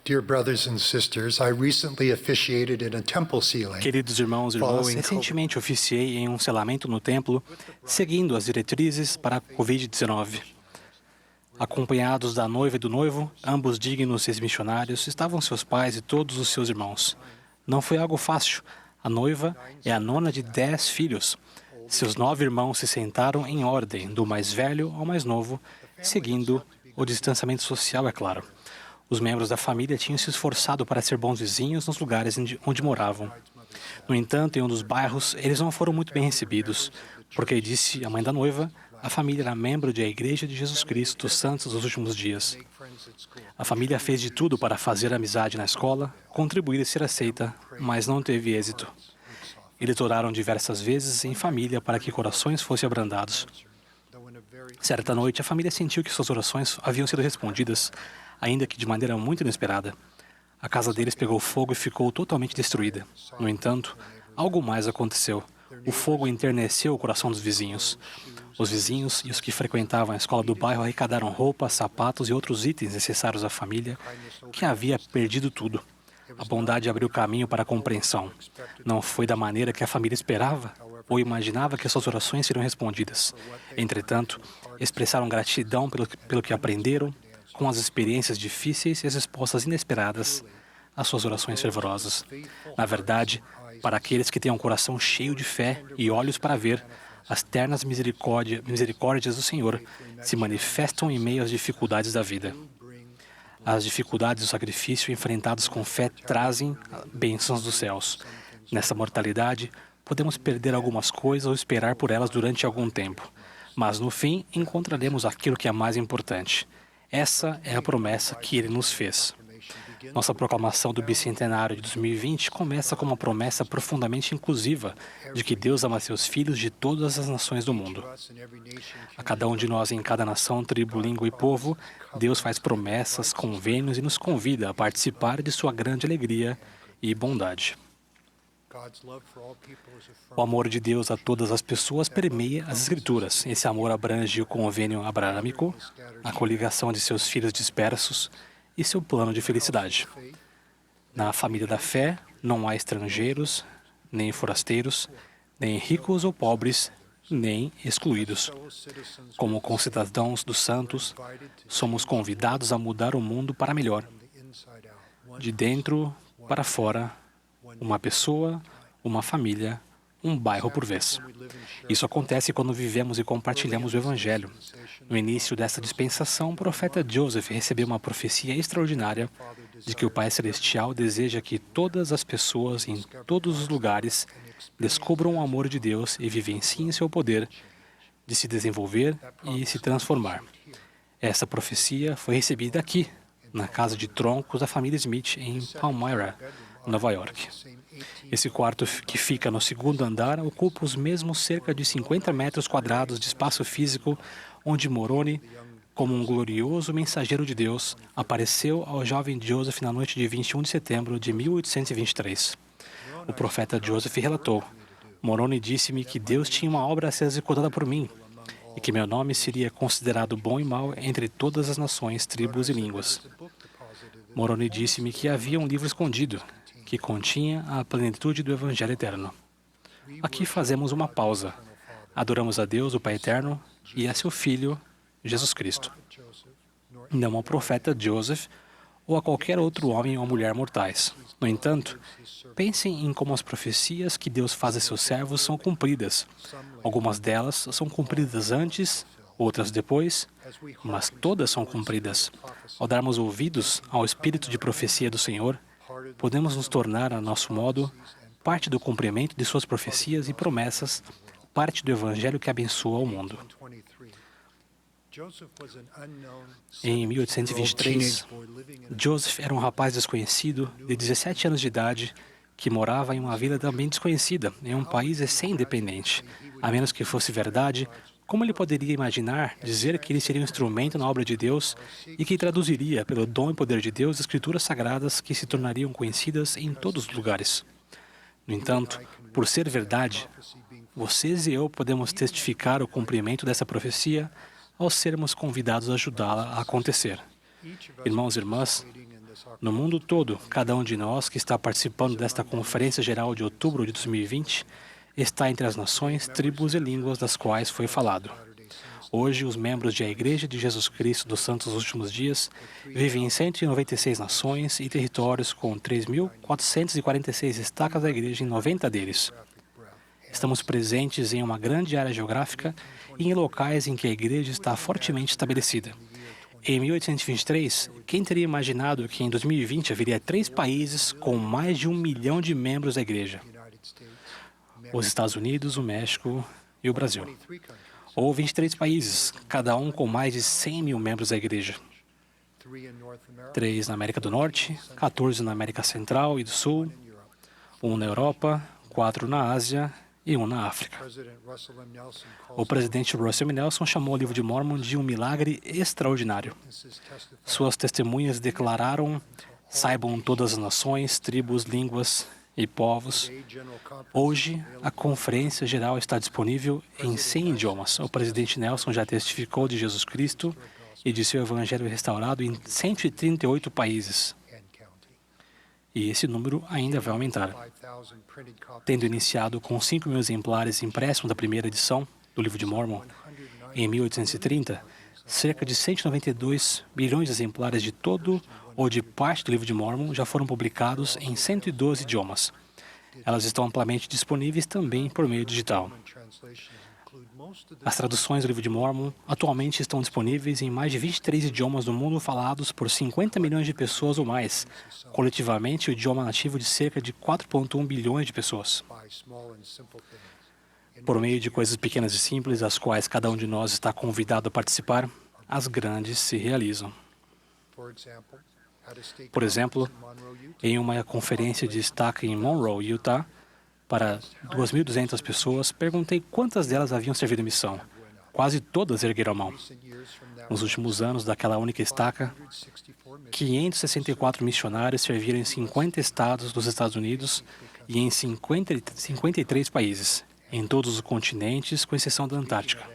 Dear brothers and sisters, I recently officiated in a temple sealing. Queridos irmãos e irmãs, Following recentemente oficiei em um selamento no templo, seguindo as diretrizes para a Covid-19. Acompanhados da noiva e do noivo, ambos dignos ex-missionários, estavam seus pais e todos os seus irmãos. Não foi algo fácil. A noiva é a nona de 10 filhos. Seus 9 irmãos se sentaram em ordem, do mais velho ao mais novo, seguindo o distanciamento social, é claro. Os membros da família tinham se esforçado para ser bons vizinhos nos lugares onde moravam. No entanto, em um dos bairros, eles não foram muito bem recebidos, porque, disse a mãe da noiva, a família era membro da Igreja de Jesus Cristo dos Santos dos Últimos Dias. A família fez de tudo para fazer amizade na escola, contribuir e ser aceita, mas não teve êxito. Eles oraram diversas vezes em família para que corações fossem abrandados. Certa noite, a família sentiu que suas orações haviam sido respondidas, ainda que de maneira muito inesperada. A casa deles pegou fogo e ficou totalmente destruída. No entanto, algo mais aconteceu. O fogo enterneceu o coração dos vizinhos. Os vizinhos e os que frequentavam a escola do bairro arrecadaram roupas, sapatos e outros itens necessários à família, que havia perdido tudo. A bondade abriu caminho para a compreensão. Não foi da maneira que a família esperava ou imaginava que suas orações seriam respondidas. Entretanto, expressaram gratidão pelo que aprenderam, com as experiências difíceis e as respostas inesperadas às suas orações fervorosas. Na verdade, para aqueles que têm um coração cheio de fé e olhos para ver, as ternas misericórdias do Senhor se manifestam em meio às dificuldades da vida. As dificuldades do sacrifício enfrentadas com fé trazem bênçãos dos céus. Nessa mortalidade, podemos perder algumas coisas ou esperar por elas durante algum tempo, mas no fim encontraremos aquilo que é mais importante. Essa é a promessa que Ele nos fez. Nossa proclamação do bicentenário de 2020 começa com uma promessa profundamente inclusiva de que Deus ama seus filhos de todas as nações do mundo. A cada um de nós em cada nação, tribo, língua e povo, Deus faz promessas, convênios e nos convida a participar de sua grande alegria e bondade. O amor de Deus a todas as pessoas permeia as Escrituras. Esse amor abrange o convênio abraâmico, a coligação de seus filhos dispersos e seu plano de felicidade. Na família da fé, não há estrangeiros, nem forasteiros, nem ricos ou pobres, nem excluídos. Como concidadãos dos santos, somos convidados a mudar o mundo para melhor. De dentro para fora, uma pessoa, uma família, um bairro por vez. Isso acontece quando vivemos e compartilhamos o Evangelho. No início dessa dispensação, o profeta Joseph recebeu uma profecia extraordinária de que o Pai Celestial deseja que todas as pessoas em todos os lugares descubram o amor de Deus e vivenciem seu poder de se desenvolver e se transformar. Essa profecia foi recebida aqui, na casa de troncos da família Smith, em Palmyra, Nova York. Esse quarto, que fica no segundo andar, ocupa os mesmos cerca de 50 metros quadrados de espaço físico onde Moroni, como um glorioso mensageiro de Deus, apareceu ao jovem Joseph na noite de 21 de setembro de 1823. O profeta Joseph relatou: Moroni disse-me que Deus tinha uma obra a ser executada por mim e que meu nome seria considerado bom e mau entre todas as nações, tribos e línguas. Moroni disse-me que havia um livro escondido que continha a plenitude do Evangelho Eterno. Aqui fazemos uma pausa. Adoramos a Deus, o Pai Eterno, e a seu Filho, Jesus Cristo. Não ao profeta Joseph ou a qualquer outro homem ou mulher mortais. No entanto, pensem em como as profecias que Deus faz a seus servos são cumpridas. Algumas delas são cumpridas antes, outras depois, mas todas são cumpridas. Ao darmos ouvidos ao espírito de profecia do Senhor, podemos nos tornar, a nosso modo, parte do cumprimento de suas profecias e promessas, parte do Evangelho que abençoa o mundo. Em 1823, Joseph era um rapaz desconhecido, de 17 anos de idade, que morava em uma vila também desconhecida, em um país recém-independente. A menos que fosse verdade, como ele poderia imaginar dizer que ele seria um instrumento na obra de Deus e que traduziria, pelo dom e poder de Deus, escrituras sagradas que se tornariam conhecidas em todos os lugares? No entanto, por ser verdade, vocês e eu podemos testificar o cumprimento dessa profecia ao sermos convidados a ajudá-la a acontecer. Irmãos e irmãs, No mundo todo, cada um de nós que está participando desta Conferência Geral de outubro de 2020 está entre as nações, tribos e línguas das quais foi falado. Hoje, os membros da Igreja de Jesus Cristo dos Santos dos Últimos Dias vivem em 196 nações e territórios com 3.446 estacas da Igreja em 90 deles. Estamos presentes em uma grande área geográfica e em locais em que a Igreja está fortemente estabelecida. Em 1823, quem teria imaginado que em 2020 haveria 3 países com mais de 1 milhão de membros da Igreja? Os Estados Unidos, o México e o Brasil. Ou 23 países, cada um com mais de 100 mil membros da Igreja. 3 na América do Norte, 14 na América Central e do Sul, 1 na Europa, 4 na Ásia e 1 na África. O presidente Russell M. Nelson chamou o Livro de Mórmon de um milagre extraordinário. Suas testemunhas declararam: saibam todas as nações, tribos, línguas e povos. Hoje, a Conferência Geral está disponível em 100 idiomas. O presidente Nelson já testificou de Jesus Cristo e de seu Evangelho restaurado em 138 países. E esse número ainda vai aumentar. Tendo iniciado com 5 mil exemplares impressos da primeira edição do Livro de Mórmon, em 1830, cerca de 192 bilhões de exemplares de todo ou de parte do Livro de Mórmon já foram publicados em 112 idiomas. Elas estão amplamente disponíveis também por meio digital. As traduções do Livro de Mórmon atualmente estão disponíveis em mais de 23 idiomas do mundo falados por 50 milhões de pessoas ou mais, coletivamente o idioma nativo de cerca de 4,1 bilhões de pessoas. Por meio de coisas pequenas e simples, às quais cada um de nós está convidado a participar, as grandes se realizam. Por exemplo, em uma conferência de destaque em Monroe, Utah, para 2.200 pessoas, perguntei quantas delas haviam servido missão. Quase todas ergueram a mão. Nos últimos anos daquela única estaca, 564 missionários serviram em 50 estados dos Estados Unidos e em 53 países, em todos os continentes, com exceção da Antártica.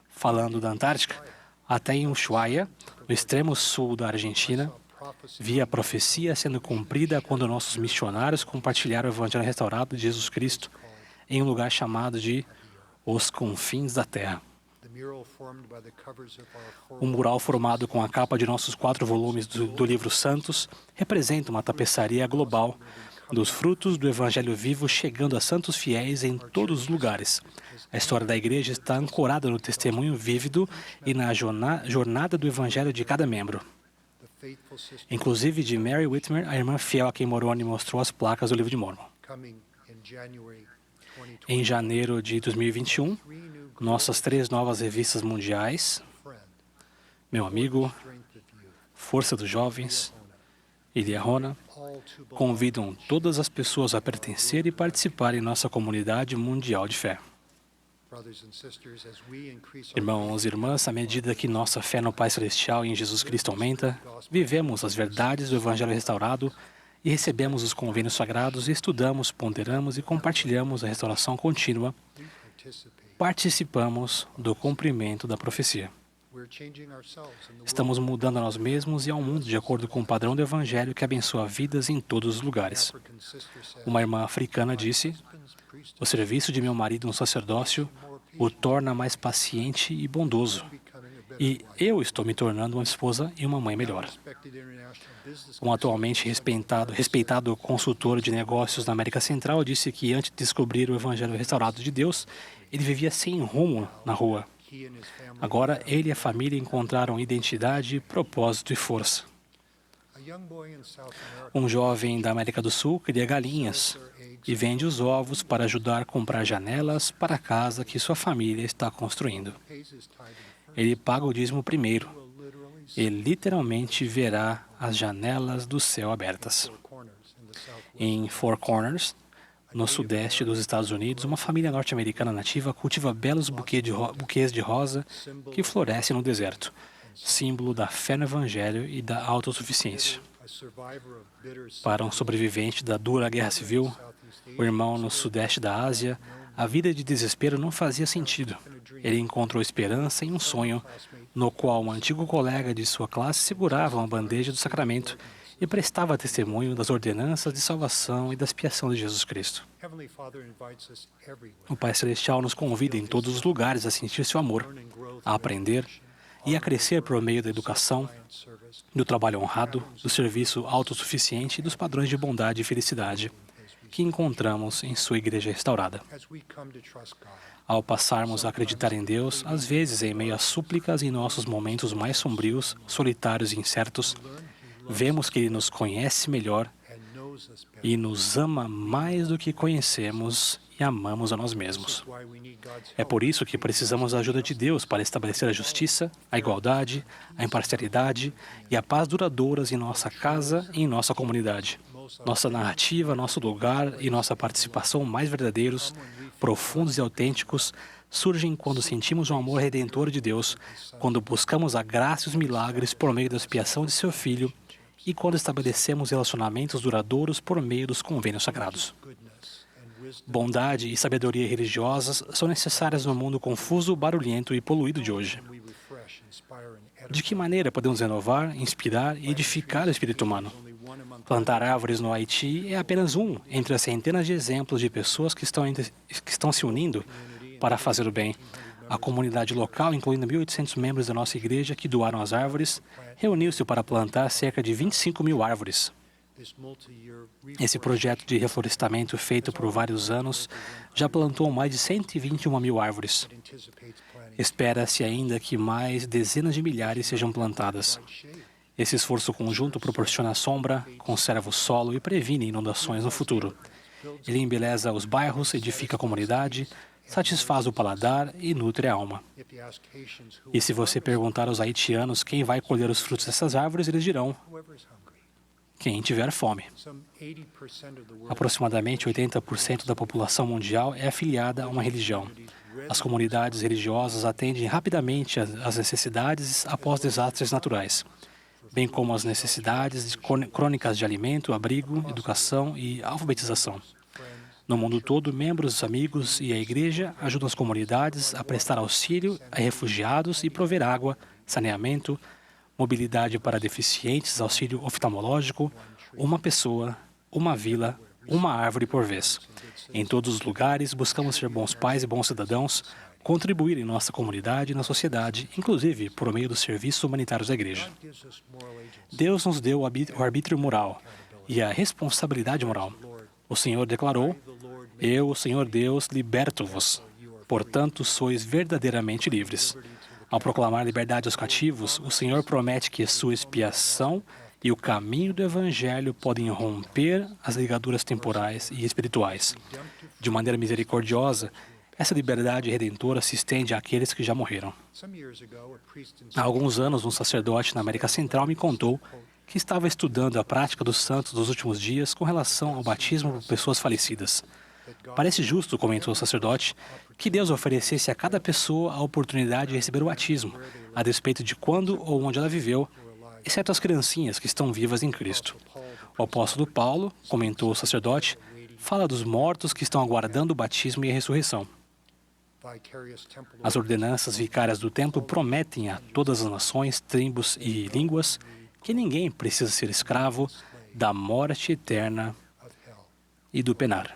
Falando da Antártica, até em Ushuaia, no extremo sul da Argentina, vi a profecia sendo cumprida quando nossos missionários compartilharam o Evangelho restaurado de Jesus Cristo em um lugar chamado de Os Confins da Terra. O mural formado com a capa de nossos 4 volumes do livro Santos representa uma tapeçaria global dos frutos do Evangelho vivo chegando a santos fiéis em todos os lugares. A história da Igreja está ancorada no testemunho vívido e na jornada do Evangelho de cada membro. Inclusive de Mary Whitmer, a irmã fiel a quem Moroni mostrou as placas do Livro de Mórmon. Em janeiro de 2021, nossas 3 novas revistas mundiais, Meu Amigo, Força dos Jovens e Liahona, convidam todas as pessoas a pertencer e participar em nossa comunidade mundial de fé. Irmãos e irmãs, à medida que nossa fé no Pai Celestial e em Jesus Cristo aumenta, vivemos as verdades do Evangelho restaurado e recebemos os convênios sagrados, estudamos, ponderamos e compartilhamos a restauração contínua, participamos do cumprimento da profecia. Estamos mudando a nós mesmos e ao mundo de acordo com o padrão do Evangelho que abençoa vidas em todos os lugares. Uma irmã africana disse: o serviço de meu marido no sacerdócio o torna mais paciente e bondoso. E eu estou me tornando uma esposa e uma mãe melhor. Um atualmente respeitado consultor de negócios na América Central disse que antes de descobrir o Evangelho restaurado de Deus, ele vivia sem rumo na rua. Agora, ele e a família encontraram identidade, propósito e força. Um jovem da América do Sul cria galinhas e vende os ovos para ajudar a comprar janelas para a casa que sua família está construindo. Ele paga o dízimo primeiro e literalmente verá as janelas do céu abertas. Em Four Corners, no sudeste dos Estados Unidos, uma família norte-americana nativa cultiva belos buquês de rosa que florescem no deserto, símbolo da fé no Evangelho e da autossuficiência. Para um sobrevivente da dura guerra civil, o irmão no sudeste da Ásia, a vida de desespero não fazia sentido. Ele encontrou esperança em um sonho no qual um antigo colega de sua classe segurava uma bandeja do sacramento e prestava testemunho das ordenanças de salvação e da expiação de Jesus Cristo. O Pai Celestial nos convida em todos os lugares a sentir seu amor, a aprender e a crescer por meio da educação, do trabalho honrado, do serviço autossuficiente e dos padrões de bondade e felicidade que encontramos em sua igreja restaurada. Ao passarmos a acreditar em Deus, às vezes em meio a súplicas e em nossos momentos mais sombrios, solitários e incertos, vemos que Ele nos conhece melhor e nos ama mais do que conhecemos e amamos a nós mesmos. É por isso que precisamos da ajuda de Deus para estabelecer a justiça, a igualdade, a imparcialidade e a paz duradouras em nossa casa e em nossa comunidade. Nossa narrativa, nosso lugar e nossa participação mais verdadeiros, profundos e autênticos surgem quando sentimos o amor redentor de Deus, quando buscamos a graça e os milagres por meio da expiação de seu Filho e quando estabelecemos relacionamentos duradouros por meio dos convênios sagrados. Bondade e sabedoria religiosas são necessárias no mundo confuso, barulhento e poluído de hoje. De que maneira podemos renovar, inspirar e edificar o espírito humano? Plantar árvores no Haiti é apenas um entre as centenas de exemplos de pessoas que estão se unindo para fazer o bem. A comunidade local, incluindo 1.800 membros da nossa igreja que doaram as árvores, reuniu-se para plantar cerca de 25 mil árvores. Esse projeto de reflorestamento feito por vários anos já plantou mais de 121 mil árvores. Espera-se ainda que mais dezenas de milhares sejam plantadas. Esse esforço conjunto proporciona sombra, conserva o solo e previne inundações no futuro. Ele embeleza os bairros, edifica a comunidade, satisfaz o paladar e nutre a alma. E se você perguntar aos haitianos quem vai colher os frutos dessas árvores, eles dirão: quem tiver fome. Aproximadamente 80% da população mundial é afiliada a uma religião. As comunidades religiosas atendem rapidamente às necessidades após desastres naturais, bem como as necessidades crônicas de alimento, abrigo, educação e alfabetização. No mundo todo, membros, amigos e a igreja ajudam as comunidades a prestar auxílio a refugiados e prover água, saneamento, mobilidade para deficientes, auxílio oftalmológico, uma pessoa, uma vila, uma árvore por vez. Em todos os lugares, buscamos ser bons pais e bons cidadãos, contribuir em nossa comunidade e na sociedade, inclusive por meio dos serviços humanitários da igreja. Deus nos deu o arbítrio moral e a responsabilidade moral. O Senhor declarou: eu, o Senhor Deus, liberto-vos. Portanto, sois verdadeiramente livres. Ao proclamar liberdade aos cativos, o Senhor promete que sua expiação e o caminho do Evangelho podem romper as ligaduras temporais e espirituais. De maneira misericordiosa, essa liberdade redentora se estende àqueles que já morreram. Há alguns anos, um sacerdote na América Central me contou que estava estudando a prática dos santos dos últimos dias com relação ao batismo por pessoas falecidas. Parece justo, comentou o sacerdote, que Deus oferecesse a cada pessoa a oportunidade de receber o batismo, a despeito de quando ou onde ela viveu, exceto as criancinhas que estão vivas em Cristo. O apóstolo Paulo, comentou o sacerdote, fala dos mortos que estão aguardando o batismo e a ressurreição. As ordenanças vicárias do templo prometem a todas as nações, tribos e línguas que ninguém precisa ser escravo da morte eterna e do penar.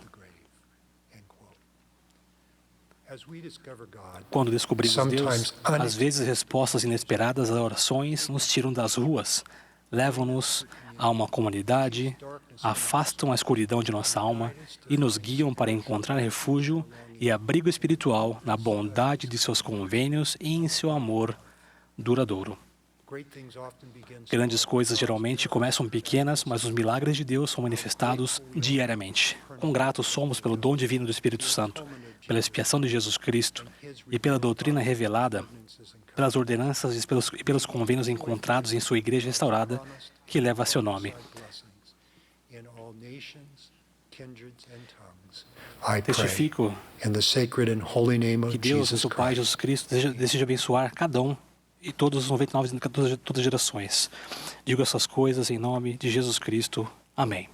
Quando descobrimos Deus, às vezes respostas inesperadas a orações nos tiram das ruas, levam-nos a uma comunidade, afastam a escuridão de nossa alma e nos guiam para encontrar refúgio e abrigo espiritual na bondade de seus convênios e em seu amor duradouro. Grandes coisas geralmente começam pequenas, mas os milagres de Deus são manifestados diariamente. Quão gratos somos pelo dom divino do Espírito Santo, pela expiação de Jesus Cristo e pela doutrina revelada, pelas ordenanças e pelos convênios encontrados em sua igreja restaurada, que leva seu nome. Testifico que Deus, nosso Pai Jesus Cristo, deseja abençoar cada um e todos os 99 de todas as gerações. Digo essas coisas em nome de Jesus Cristo. Amém.